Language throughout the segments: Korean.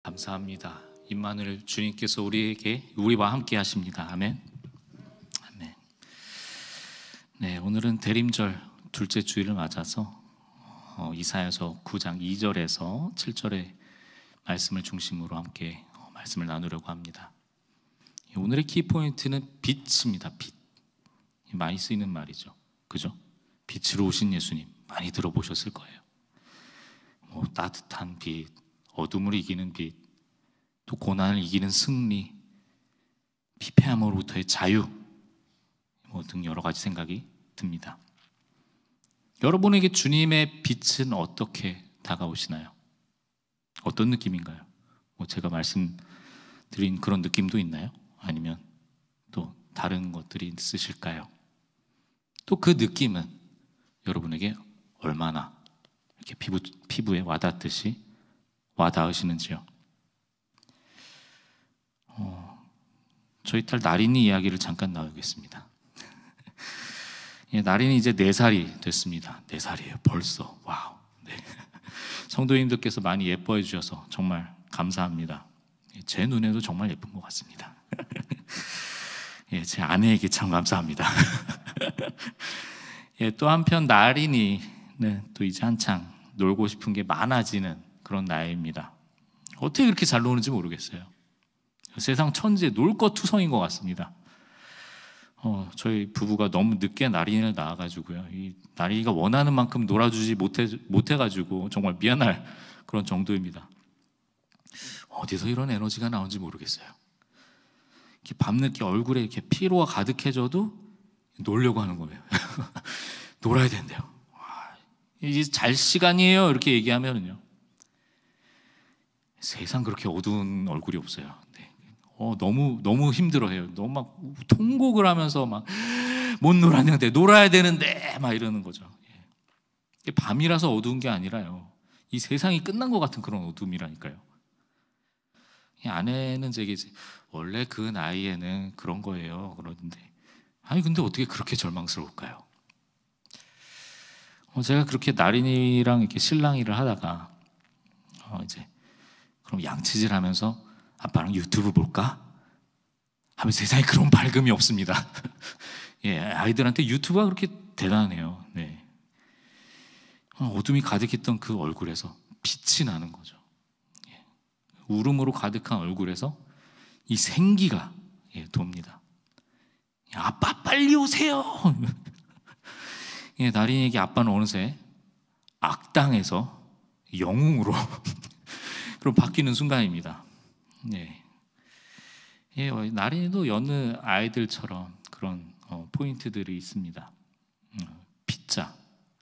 감사합니다. 임마누엘 주님께서 우리와 함께 하십니다. 아멘. 아멘. 네, 오늘은 대림절 둘째 주일을 맞아서 이사야서 9장 2절에서 7절의 말씀을 중심으로 함께 말씀을 나누려고 합니다. 오늘의 키포인트는 빛입니다. 빛. 많이 쓰이는 말이죠. 그죠? 빛으로 오신 예수님 많이 들어보셨을 거예요. 따뜻한 빛, 어둠을 이기는 빛, 또 고난을 이기는 승리, 피폐함으로부터의 자유, 등 여러 가지 생각이 듭니다. 여러분에게 주님의 빛은 어떻게 다가오시나요? 어떤 느낌인가요? 제가 말씀드린 그런 느낌도 있나요? 아니면 또 다른 것들이 있으실까요? 또 그 느낌은 여러분에게 얼마나 이렇게 피부에 와닿듯이 와닿으시는지요? 저희 딸 나린이 이야기를 잠깐 나누겠습니다. 나린이 이제 4살이 됐습니다. 4살이에요 벌써. 와우. 네. 성도님들께서 많이 예뻐해 주셔서 정말 감사합니다. 제 눈에도 정말 예쁜 것 같습니다. 제 아내에게 참 감사합니다. 또 한편 나린이는 또 이제 한창 놀고 싶은 게 많아지는 그런 나이입니다. 어떻게 그렇게 잘 노는지 모르겠어요. 세상 천지에 놀 것 투성인 것 같습니다. 저희 부부가 너무 늦게 나린이를 낳아가지고요. 이 나린이가 원하는 만큼 놀아주지 못해가지고 정말 미안할 그런 정도입니다. 어디서 이런 에너지가 나오는지 모르겠어요. 이렇게 밤늦게 얼굴에 이렇게 피로가 가득해져도 놀려고 하는 거예요. 놀아야 된대요. 이제 잘 시간이에요. 이렇게 얘기하면은요. 세상 그렇게 어두운 얼굴이 없어요. 네. 너무 힘들어해요. 너무 막 통곡을 하면서 막 못 놀았는데 놀아야 되는데 막 이러는 거죠. 밤이라서 어두운 게 아니라요. 이 세상이 끝난 것 같은 그런 어둠이라니까요. 아내는 제게 원래 그 나이에는 그런 거예요. 그러는데 근데 어떻게 그렇게 절망스러울까요? 제가 그렇게 나린이랑 이렇게 실랑이를 하다가 이제 그럼 양치질하면서 아빠랑 유튜브 볼까? 하면 세상에 그런 밝음이 없습니다. 아이들한테 유튜브가 그렇게 대단해요. 네. 어둠이 가득했던 그 얼굴에서 빛이 나는 거죠. 울음으로 가득한 얼굴에서 이 생기가 돕니다. 아빠 빨리 오세요. 나린이에게 아빠는 어느새 악당에서 영웅으로 그럼 바뀌는 순간입니다. 나린이도 여느 아이들처럼 그런 포인트들이 있습니다. 피자,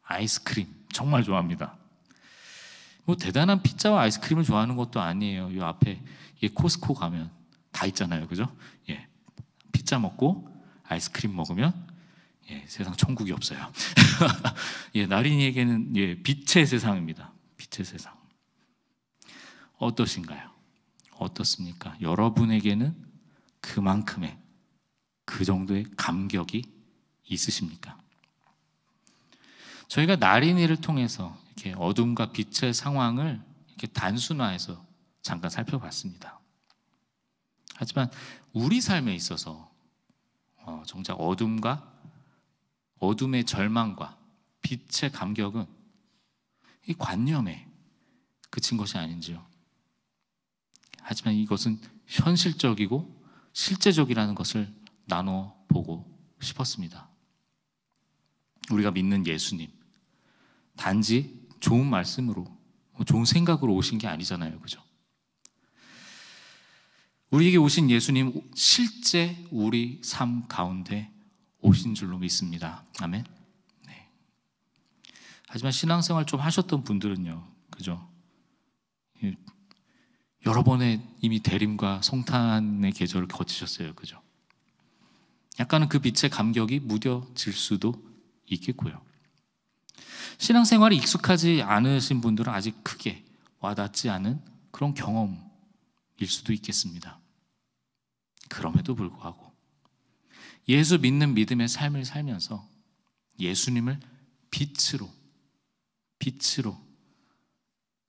아이스크림 정말 좋아합니다. 대단한 피자와 아이스크림을 좋아하는 것도 아니에요. 이 앞에 코스코 가면 다 있잖아요, 그죠? 피자 먹고 아이스크림 먹으면 세상 천국이 없어요. 나린이에게는 빛의 세상입니다. 빛의 세상. 어떠신가요? 어떻습니까? 여러분에게는 그만큼의 그 정도의 감격이 있으십니까? 저희가 나린이를 통해서 이렇게 어둠과 빛의 상황을 이렇게 단순화해서 잠깐 살펴봤습니다. 하지만 우리 삶에 있어서 정작 어둠의 절망과 빛의 감격은 이 관념에 그친 것이 아닌지요. 하지만 이것은 현실적이고 실제적이라는 것을 나눠보고 싶었습니다. 우리가 믿는 예수님, 단지 좋은 말씀으로, 좋은 생각으로 오신 게 아니잖아요, 그죠? 우리에게 오신 예수님 실제 우리 삶 가운데 오신 줄로 믿습니다. 아멘. 네. 하지만 신앙생활 좀 하셨던 분들은요, 그죠? 여러 번의 이미 대림과 성탄의 계절을 거치셨어요, 그죠? 약간은 그 빛의 감격이 무뎌질 수도 있겠고요. 신앙생활이 익숙하지 않으신 분들은 아직 크게 와닿지 않은 그런 경험일 수도 있겠습니다. 그럼에도 불구하고 예수 믿는 믿음의 삶을 살면서 예수님을 빛으로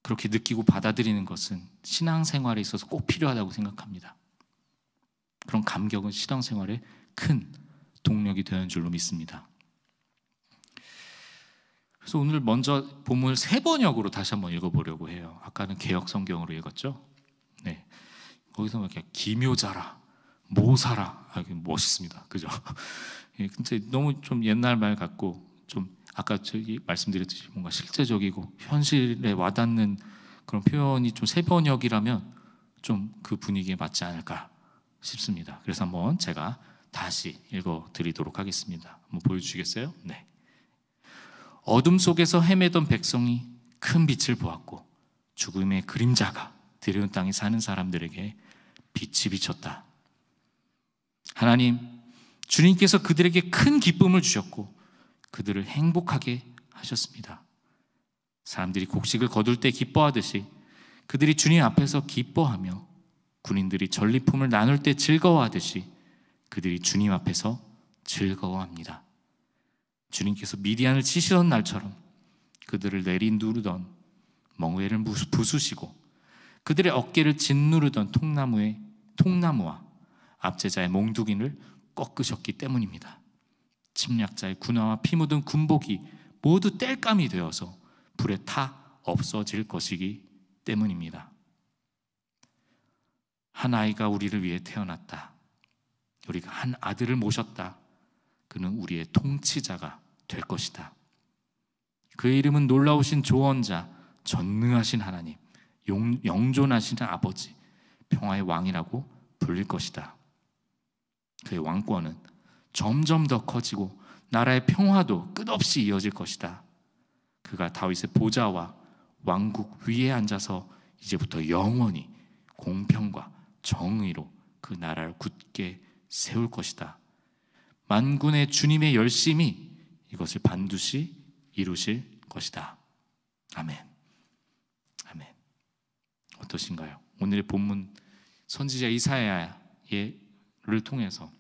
그렇게 느끼고 받아들이는 것은 신앙생활에 있어서 꼭 필요하다고 생각합니다. 그런 감격은 신앙생활에 큰 동력이 되는 줄로 믿습니다. 그래서 오늘 먼저 본문을 세 번역으로 다시 한번 읽어보려고 해요. 아까는 개역 성경으로 읽었죠. 네, 거기서 이렇게 기묘자라, 모사라, 멋있습니다. 그죠? 예, 근데 너무 좀 옛날 말 같고 좀 아까 저기 말씀드렸듯이 뭔가 실제적이고 현실에 와닿는 그런 표현이 좀 세 번역이라면 좀 그 분위기에 맞지 않을까 싶습니다. 그래서 한번 제가 다시 읽어드리도록 하겠습니다. 한번 보여주시겠어요? 네. 어둠 속에서 헤매던 백성이 큰 빛을 보았고 죽음의 그림자가 드리운 땅에 사는 사람들에게 빛이 비쳤다. 하나님, 주님께서 그들에게 큰 기쁨을 주셨고 그들을 행복하게 하셨습니다. 사람들이 곡식을 거둘 때 기뻐하듯이 그들이 주님 앞에서 기뻐하며 군인들이 전리품을 나눌 때 즐거워하듯이 그들이 주님 앞에서 즐거워합니다. 주님께서 미디안을 치시던 날처럼 그들을 내리누르던 멍에를 부수시고 그들의 어깨를 짓누르던 통나무와 압제자의 몽둥이를 꺾으셨기 때문입니다. 침략자의 군화와 피 묻은 군복이 모두 땔감이 되어서 불에 타 없어질 것이기 때문입니다. 한 아이가 우리를 위해 태어났다. 우리가 한 아들을 모셨다. 그는 우리의 통치자가 될 것이다. 그의 이름은 놀라우신 조언자, 전능하신 하나님, 영존하신 아버지, 평화의 왕이라고 불릴 것이다. 그의 왕권은 점점 더 커지고 나라의 평화도 끝없이 이어질 것이다. 그가 다윗의 보좌와 왕국 위에 앉아서 이제부터 영원히 공평과 정의로 그 나라를 굳게 세울 것이다. 만군의 주님의 열심이 이것을 반드시 이루실 것이다. 아멘. 아멘. 어떠신가요? 오늘의 본문 선지자 이사야를 통해서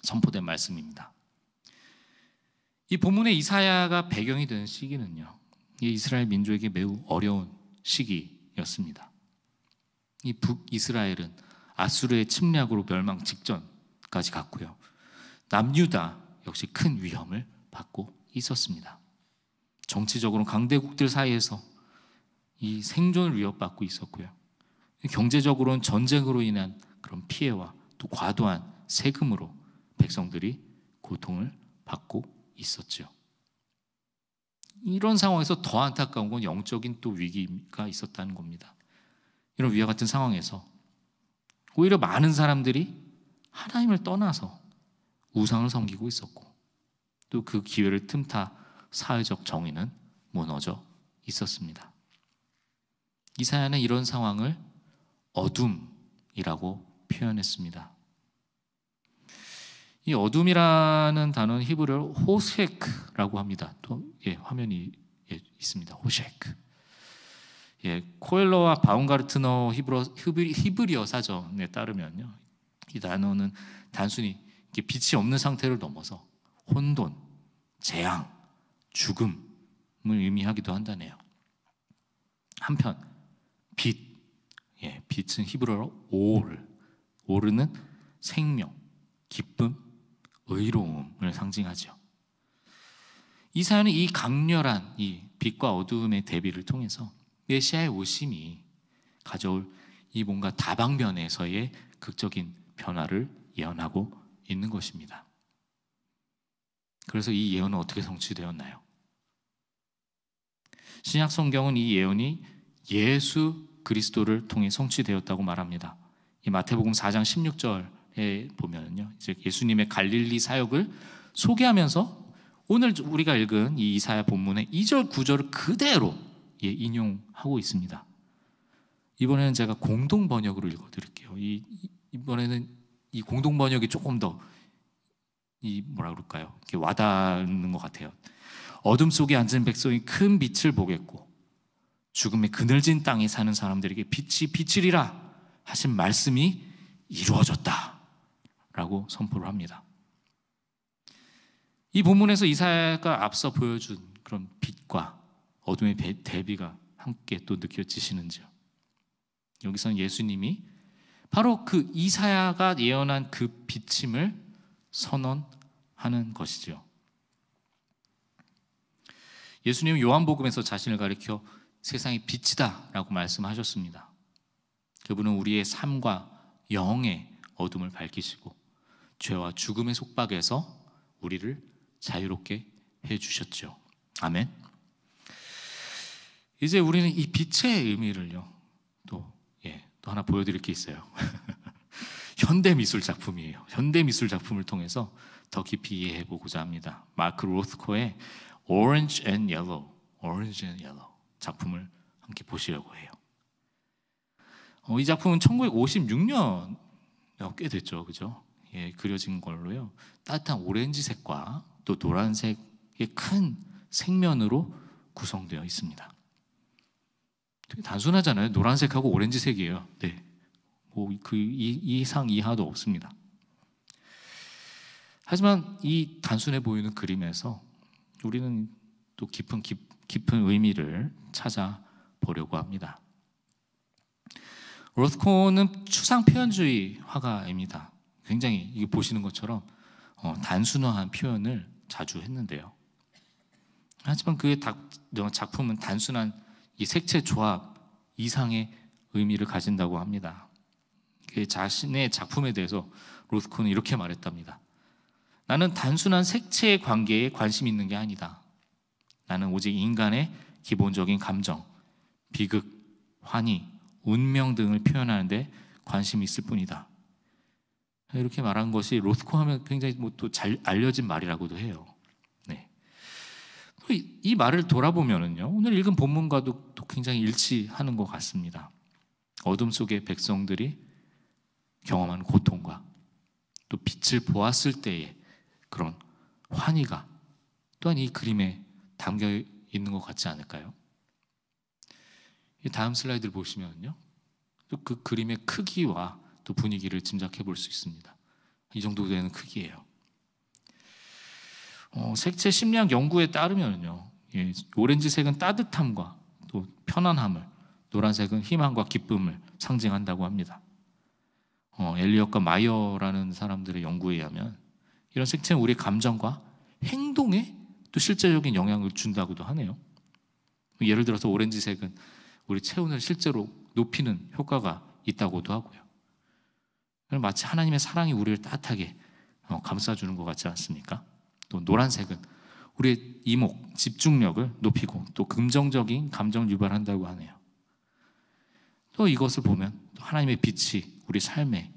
선포된 말씀입니다. 이 본문의 이사야가 배경이 되는 시기는요, 이 이스라엘 민족에게 매우 어려운 시기였습니다. 이 북이스라엘은 아수르의 침략으로 멸망 직전까지 갔고요, 남유다 역시 큰 위험을 받고 있었습니다. 정치적으로는 강대국들 사이에서 이 생존을 위협받고 있었고요, 경제적으로는 전쟁으로 인한 그런 피해와 또 과도한 세금으로 백성들이 고통을 받고 있었죠. 이런 상황에서 더 안타까운 건 영적인 또 위기가 있었다는 겁니다. 이런 위와 같은 상황에서 오히려 많은 사람들이 하나님을 떠나서 우상을 섬기고 있었고, 또 그 기회를 틈타 사회적 정의는 무너져 있었습니다. 이사야는 이런 상황을 어둠이라고 표현했습니다. 이 어둠이라는 단어는 히브리어로 호세크라고 합니다. 또 화면이 있습니다. 호세크. 코엘러와 바움가르트너 히브리어 사전에 따르면요, 이 단어는 단순히 빛이 없는 상태를 넘어서 혼돈, 재앙, 죽음을 의미하기도 한다네요. 한편 빛은 히브리어로 오르는 생명, 기쁨, 의로움을 상징하죠. 이사야는 이 강렬한 이 빛과 어두움의 대비를 통해서 메시아의 오심이 가져올 이 뭔가 다방면에서의 극적인 변화를 예언하고 있는 것입니다. 그래서 이 예언은 어떻게 성취되었나요? 신약 성경은 이 예언이 예수 그리스도를 통해 성취되었다고 말합니다. 이 마태복음 4장 16절에 보면요, 이제 예수님의 갈릴리 사역을 소개하면서 오늘 우리가 읽은 이 이사야 본문의 2절 9절을 그대로 인용하고 있습니다. 이번에는 제가 공동 번역으로 읽어드릴게요. 이번에는 이 공동 번역이 조금 더 이렇게 와닿는 것 같아요. 어둠 속에 앉은 백성이 큰 빛을 보겠고 죽음의 그늘진 땅에 사는 사람들에게 빛이 비치리라 하신 말씀이 이루어졌다 라고 선포를 합니다. 이 본문에서 이사야가 앞서 보여준 그런 빛과 어둠의 대비가 함께 또 느껴지시는지요? 여기서는 예수님이 바로 그 이사야가 예언한 그 비침을 선언하는 것이죠. 예수님은 요한복음에서 자신을 가리켜 세상의 빛이다 라고 말씀하셨습니다. 그분은 우리의 삶과 영의 어둠을 밝히시고 죄와 죽음의 속박에서 우리를 자유롭게 해주셨죠. 아멘. 이제 우리는 이 빛의 의미를요 또 하나 보여드릴 게 있어요. 현대미술 작품이에요. 현대미술 작품을 통해서 더 깊이 이해해 보고자 합니다. 마크 로스코의 Orange and Yellow 작품을 함께 보시려고 해요. 이 작품은 1956년 꽤 됐죠, 그죠? 그려진 걸로요. 따뜻한 오렌지색과 또 노란색의 큰 색면으로 구성되어 있습니다. 되게 단순하잖아요. 노란색하고 오렌지색이에요. 네, 그 이상 이하도 없습니다. 하지만 이 단순해 보이는 그림에서 우리는 또 깊은 의미를 찾아보려고 합니다. 로스코는 추상 표현주의 화가입니다. 굉장히 이거 보시는 것처럼 단순화한 표현을 자주 했는데요. 하지만 그의 작품은 단순한 이 색채 조합 이상의 의미를 가진다고 합니다. 자신의 작품에 대해서 로스코는 이렇게 말했답니다. 나는 단순한 색채의 관계에 관심 있는 게 아니다. 나는 오직 인간의 기본적인 감정, 비극, 환희, 운명 등을 표현하는데 관심이 있을 뿐이다. 이렇게 말한 것이 로스코 하면 굉장히 또 잘 알려진 말이라고도 해요. 네. 이 말을 돌아보면은요, 오늘 읽은 본문과도 또 굉장히 일치하는 것 같습니다. 어둠 속의 백성들이 경험한 고통과 또 빛을 보았을 때의 그런 환희가 또한 이 그림에 담겨 있는 것 같지 않을까요? 이 다음 슬라이드를 보시면요, 또 그 그림의 크기와 또 분위기를 짐작해 볼 수 있습니다. 이 정도 되는 크기예요. 색채 심리학 연구에 따르면요, 오렌지색은 따뜻함과 또 편안함을, 노란색은 희망과 기쁨을 상징한다고 합니다. 엘리엇과 마이어라는 사람들의 연구에 의하면 이런 색채는 우리의 감정과 행동에 또 실제적인 영향을 준다고도 하네요. 예를 들어서 오렌지색은 우리 체온을 실제로 높이는 효과가 있다고도 하고요. 마치 하나님의 사랑이 우리를 따뜻하게 감싸주는 것 같지 않습니까? 또 노란색은 우리의 이목, 집중력을 높이고 또 긍정적인 감정을 유발한다고 하네요. 또 이것을 보면 또 하나님의 빛이 우리 삶에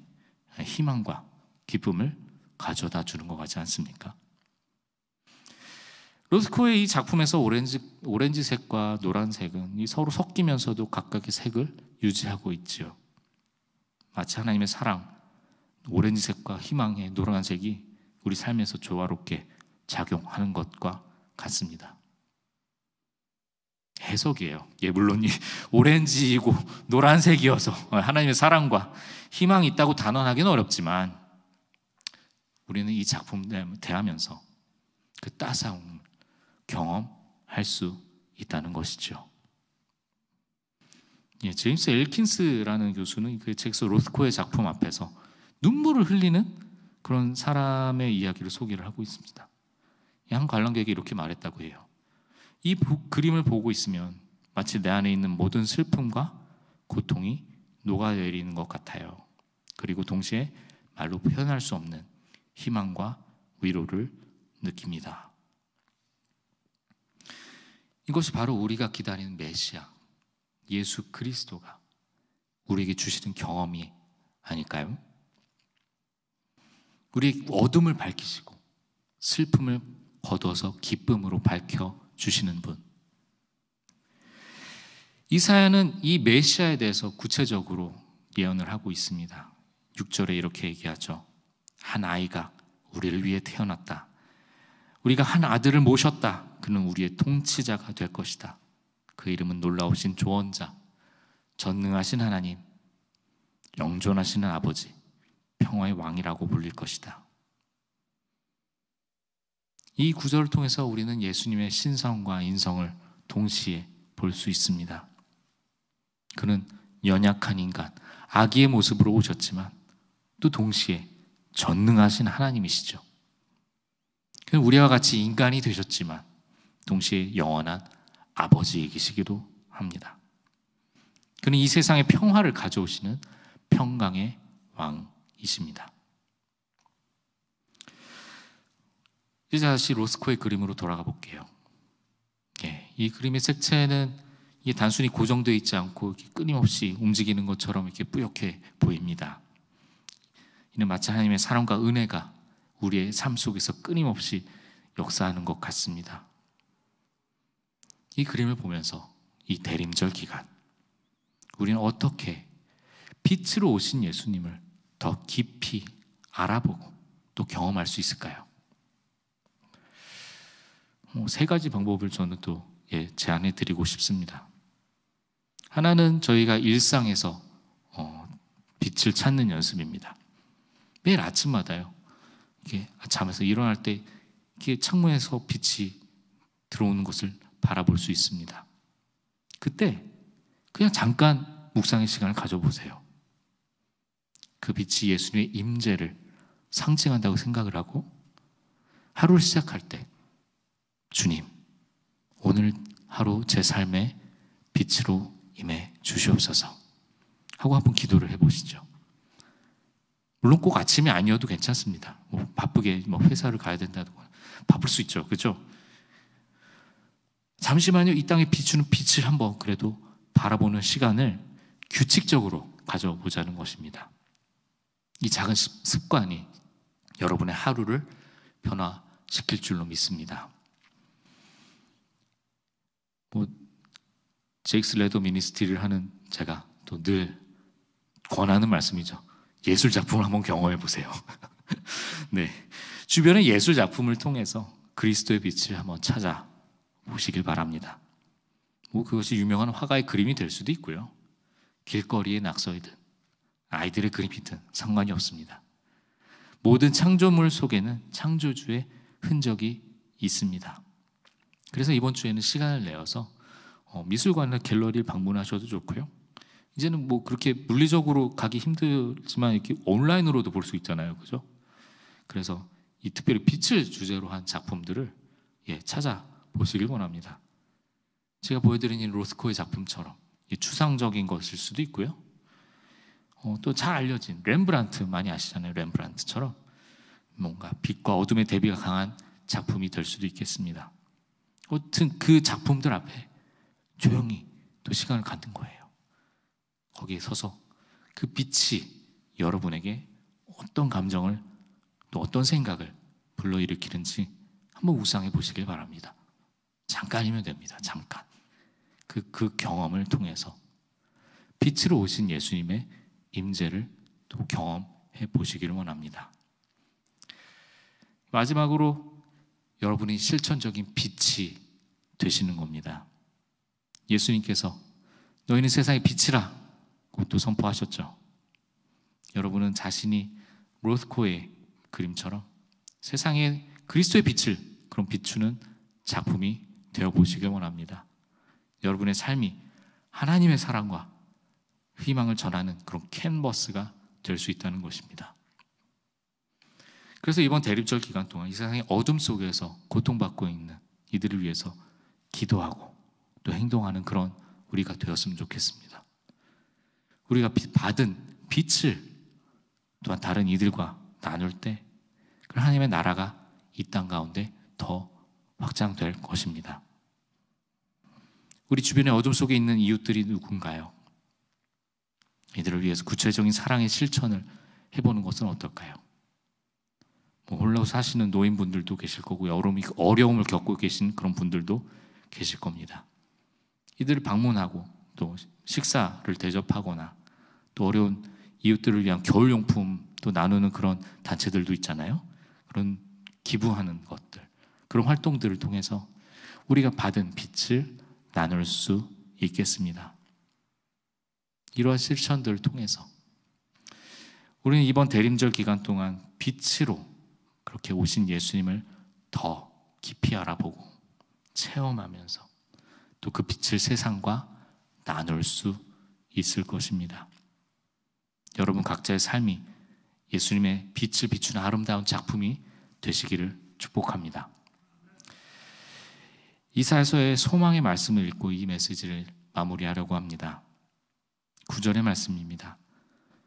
희망과 기쁨을 가져다 주는 것 같지 않습니까? 로스코의 이 작품에서 오렌지색과 노란색은 서로 섞이면서도 각각의 색을 유지하고 있지요. 마치 하나님의 사랑, 오렌지색과 희망의 노란색이 우리 삶에서 조화롭게 작용하는 것과 같습니다. 해석이에요. 물론 이 오렌지이고 노란색이어서 하나님의 사랑과 희망이 있다고 단언하기는 어렵지만 우리는 이 작품을 대하면서 그 따스함을 경험할 수 있다는 것이죠. 제임스 엘킨스라는 교수는 그 잭스 로스코의 작품 앞에서 눈물을 흘리는 그런 사람의 이야기를 소개를 하고 있습니다. 한 관람객이 이렇게 말했다고 해요. 이 그림을 보고 있으면 마치 내 안에 있는 모든 슬픔과 고통이 녹아내리는 것 같아요. 그리고 동시에 말로 표현할 수 없는 희망과 위로를 느낍니다. 이것이 바로 우리가 기다리는 메시아, 예수 그리스도가 우리에게 주시는 경험이 아닐까요? 우리의 어둠을 밝히시고 슬픔을 거둬서 기쁨으로 밝혀주시는 분. 이사야는 이 메시아에 대해서 구체적으로 예언을 하고 있습니다. 6절에 이렇게 얘기하죠. 한 아이가 우리를 위해 태어났다. 우리가 한 아들을 모셨다. 그는 우리의 통치자가 될 것이다. 그 이름은 놀라우신 조언자, 전능하신 하나님, 영존하시는 아버지, 평화의 왕이라고 불릴 것이다. 이 구절을 통해서 우리는 예수님의 신성과 인성을 동시에 볼 수 있습니다. 그는 연약한 인간, 아기의 모습으로 오셨지만 또 동시에 전능하신 하나님이시죠. 그는 우리와 같이 인간이 되셨지만 동시에 영원한 아버지이시기도 합니다. 그는 이 세상에 평화를 가져오시는 평강의 왕이십니다. 이제 다시 로스코의 그림으로 돌아가 볼게요. 이 그림의 색채는 이게 단순히 고정되어 있지 않고 끊임없이 움직이는 것처럼 이렇게 뿌옇게 보입니다. 이는 마치 하나님의 사랑과 은혜가 우리의 삶 속에서 끊임없이 역사하는 것 같습니다. 이 그림을 보면서 이 대림절 기간, 우리는 어떻게 빛으로 오신 예수님을 더 깊이 알아보고 또 경험할 수 있을까요? 세 가지 방법을 저는 또 제안해 드리고 싶습니다. 하나는 저희가 일상에서 빛을 찾는 연습입니다. 매일 아침마다요, 이렇게 잠에서 일어날 때 이렇게 창문에서 빛이 들어오는 것을 바라볼 수 있습니다. 그때 그냥 잠깐 묵상의 시간을 가져보세요. 그 빛이 예수님의 임재를 상징한다고 생각을 하고 하루를 시작할 때 주님, 오늘 하루 제 삶에 빛으로 임해 주시옵소서 하고 한번 기도를 해보시죠. 물론 꼭 아침이 아니어도 괜찮습니다. 바쁘게 회사를 가야 된다든가 바쁠 수 있죠, 그렇죠? 잠시만요, 이 땅에 비추는 빛을 한번 그래도 바라보는 시간을 규칙적으로 가져보자는 것입니다. 이 작은 습관이 여러분의 하루를 변화시킬 줄로 믿습니다. 제익스 레더 미니스트리를 하는 제가 또 늘 권하는 말씀이죠. 예술 작품을 한번 경험해 보세요. 네, 주변의 예술 작품을 통해서 그리스도의 빛을 한번 찾아보시길 바랍니다. 그것이 유명한 화가의 그림이 될 수도 있고요, 길거리의 낙서이든 아이들의 그림이든 상관이 없습니다. 모든 창조물 속에는 창조주의 흔적이 있습니다. 그래서 이번 주에는 시간을 내어서 미술관이나 갤러리를 방문하셔도 좋고요, 이제는 그렇게 물리적으로 가기 힘들지만 이렇게 온라인으로도 볼 수 있잖아요, 그죠? 그래서 이 특별히 빛을 주제로 한 작품들을 찾아보시길 원합니다. 제가 보여드린 이 로스코의 작품처럼 추상적인 것일 수도 있고요, 또 잘 알려진 렘브란트 많이 아시잖아요. 렘브란트처럼 뭔가 빛과 어둠의 대비가 강한 작품이 될 수도 있겠습니다. 아무튼 그 작품들 앞에 조용히 또 시간을 갖는 거예요. 거기에 서서 그 빛이 여러분에게 어떤 감정을 또 어떤 생각을 불러일으키는지 한번 묵상해 보시길 바랍니다. 잠깐이면 됩니다. 잠깐. 그 경험을 통해서 빛으로 오신 예수님의 임재를 또 경험해 보시기를 원합니다. 마지막으로 여러분이 실천적인 빛이 되시는 겁니다. 예수님께서 너희는 세상의 빛이라 또 선포하셨죠. 여러분은 자신이 로스코의 그림처럼 세상에 그리스도의 빛을 그런 비추는 작품이 되어보시길 원합니다. 여러분의 삶이 하나님의 사랑과 희망을 전하는 그런 캔버스가 될 수 있다는 것입니다. 그래서 이번 대림절 기간 동안 이 세상의 어둠 속에서 고통받고 있는 이들을 위해서 기도하고 또 행동하는 그런 우리가 되었으면 좋겠습니다. 우리가 받은 빛을 또한 다른 이들과 나눌 때 하나님의 나라가 이 땅 가운데 더 확장될 것입니다. 우리 주변의 어둠 속에 있는 이웃들이 누군가요? 이들을 위해서 구체적인 사랑의 실천을 해보는 것은 어떨까요? 홀로 사시는 노인분들도 계실 거고요, 어려움을 겪고 계신 그런 분들도 계실 겁니다. 이들을 방문하고 또 식사를 대접하거나 또 어려운 이웃들을 위한 겨울용품도 나누는 그런 단체들도 있잖아요. 그런 기부하는 것들, 그런 활동들을 통해서 우리가 받은 빛을 나눌 수 있겠습니다. 이러한 실천들을 통해서 우리는 이번 대림절 기간 동안 빛으로 그렇게 오신 예수님을 더 깊이 알아보고 체험하면서 또 그 빛을 세상과 나눌 수 있을 것입니다. 여러분 각자의 삶이 예수님의 빛을 비추는 아름다운 작품이 되시기를 축복합니다. 이사야서의 소망의 말씀을 읽고 이 메시지를 마무리하려고 합니다. 9절의 말씀입니다.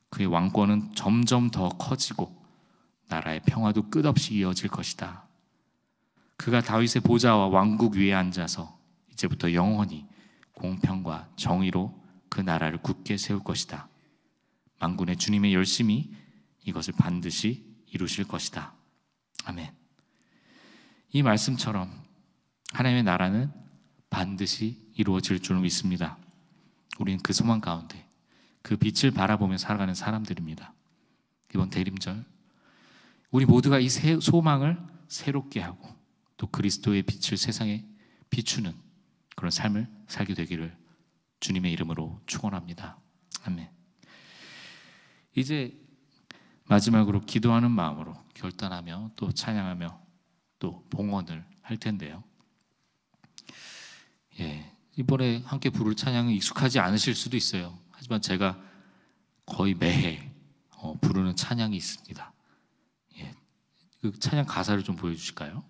그의 왕권은 점점 더 커지고 나라의 평화도 끝없이 이어질 것이다. 그가 다윗의 보좌와 왕국 위에 앉아서 이제부터 영원히 공평과 정의로 그 나라를 굳게 세울 것이다. 만군의 주님의 열심히 이것을 반드시 이루실 것이다. 아멘. 이 말씀처럼 하나님의 나라는 반드시 이루어질 줄 믿습니다. 우리는 그 소망 가운데 그 빛을 바라보며 살아가는 사람들입니다. 이번 대림절 우리 모두가 이 소망을 새롭게 하고 또 그리스도의 빛을 세상에 비추는 그런 삶을 살게 되기를 주님의 이름으로 축원합니다. 아멘. 이제 마지막으로 기도하는 마음으로 결단하며 또 찬양하며 또 봉헌을 할 텐데요. 이번에 함께 부를 찬양은 익숙하지 않으실 수도 있어요. 하지만 제가 거의 매해 부르는 찬양이 있습니다. 그 찬양 가사를 좀 보여주실까요?